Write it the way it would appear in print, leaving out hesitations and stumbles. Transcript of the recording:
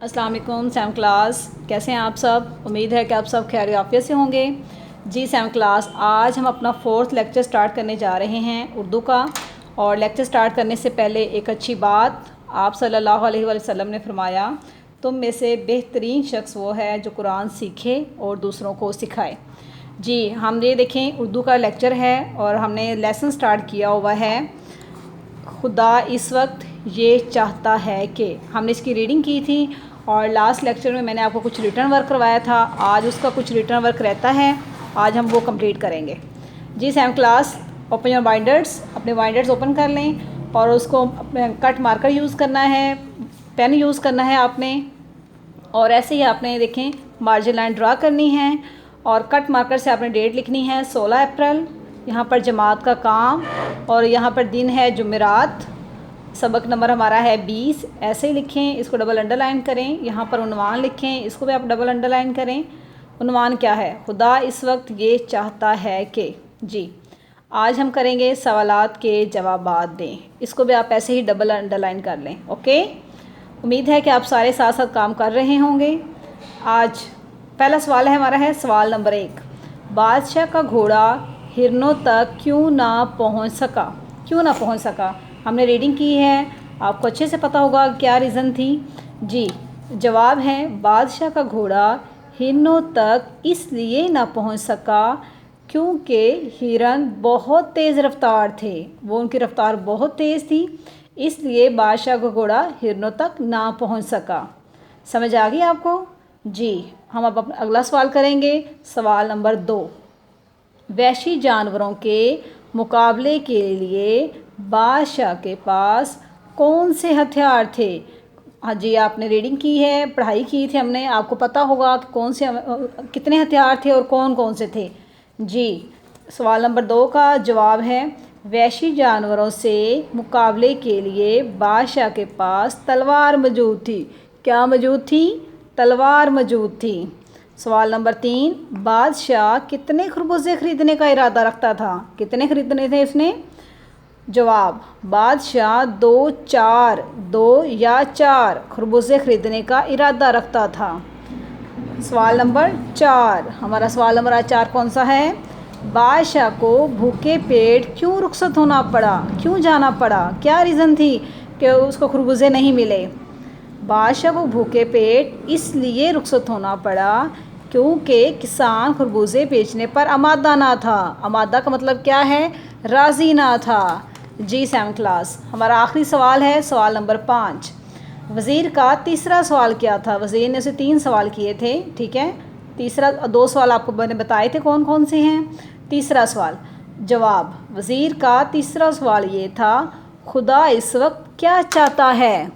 अस्सलाम वालेकुम Sam class, कैसे हैं आप सब। उम्मीद है कि आप सब खैर आफियत से होंगे। जी सैम क्लास, आज हम अपना 4th लेक्चर स्टार्ट करने जा रहे हैं उर्दू का। और लेक्चर स्टार्ट करने से पहले एक अच्छी बात, आप सल्लल्लाहु अलैहि वसल्लम ने फरमाया, तुम में से बेहतरीन शख्स वो है जो कुरान सीखे और दूसरों को सिखाए। जी हम ये देखें, उर्दू का लेक्चर है और हमने लेसन स्टार्ट किया हुआ है, खुदा इस वक्त ये चाहता है कि। हमने इसकी रीडिंग की थी और लास्ट लेक्चर में मैंने आपको कुछ रिटर्न वर्क करवाया था। आज उसका कुछ रिटर्न वर्क रहता है, आज हम वो कंप्लीट करेंगे। जी same class, open your binders, अपने बाइंडर्स ओपन कर लें और उसको कट मार्कर यूज़ करना है, पेन यूज़ करना है आपने। और ऐसे ही आपने देखें मार्जिन लाइन ड्रा करनी है और कट मार्कर से आपने डेट लिखनी है 16 अप्रैल। यहाँ पर जमात का काम और यहाँ पर दिन है जुमेरात। सबक नंबर हमारा है 20। ऐसे ही लिखें, इसको डबल अंडरलाइन करें। यहाँ पर उन्वान लिखें, इसको भी आप डबल अंडरलाइन करें। उन्वान क्या है? खुदा इस वक्त ये चाहता है कि। जी आज हम करेंगे सवालात के जवाबात दें, इसको भी आप ऐसे ही डबल अंडरलाइन कर लें। ओके, उम्मीद है कि आप सारे साथ साथ काम कर रहे होंगे। आज पहला सवाल है हमारा, है सवाल नंबर 1। बादशाह का घोड़ा हिरनों तक क्यों ना पहुंच सका? क्यों ना पहुंच सका? हमने रीडिंग की है, आपको अच्छे से पता होगा क्या रीज़न थी। जी जवाब है, बादशाह का घोड़ा हिरनों तक इसलिए ना पहुंच सका क्योंकि हिरन बहुत तेज़ रफ्तार थे, वो उनकी रफ्तार बहुत तेज़ थी, इसलिए बादशाह का घोड़ा हिरनों तक ना पहुंच सका। समझ आ गई आपको? जी हम अब अपना अगला सवाल करेंगे, सवाल नंबर 2। वहशी जानवरों के मुकाबले के लिए बादशाह के पास कौन से हथियार थे? हाँ जी, आपने रीडिंग की है, पढ़ाई की थी हमने, आपको पता होगा कि कौन से कितने हथियार थे और कौन कौन से थे। जी सवाल नंबर 2 का जवाब है, वहशी जानवरों से मुकाबले के लिए बादशाह के पास तलवार मौजूद थी। क्या मौजूद थी? तलवार मौजूद थी। सवाल नंबर 3, बादशाह कितने खरबूजे ख़रीदने का इरादा रखता था? कितने ख़रीदने थे उसने? जवाब, बादशाह 2 या 4 खरबूजे ख़रीदने का इरादा रखता था। सवाल नंबर 4, हमारा सवाल नंबर 4 कौन सा है? बादशाह को भूखे पेट क्यों रुखसत होना पड़ा? क्यों जाना पड़ा? क्या रीज़न थी कि उसको खरबूजे नहीं मिले? बादशाह को भूखे पेट इसलिए रुखसत होना पड़ा क्योंकि किसान खरबूजे बेचने पर आमादा ना था। आमादा का मतलब क्या है? राज़ी ना था। जी सैम क्लास, हमारा आखिरी सवाल है, सवाल नंबर 5। वज़ीर का तीसरा सवाल क्या था? वज़ीर ने उसे 3 सवाल किए थे, ठीक है। तीसरा 2 सवाल आपको मैंने बताए थे कौन कौन से हैं। तीसरा सवाल, जवाब, वज़ीर का तीसरा सवाल ये था, खुदा इस वक्त क्या चाहता है?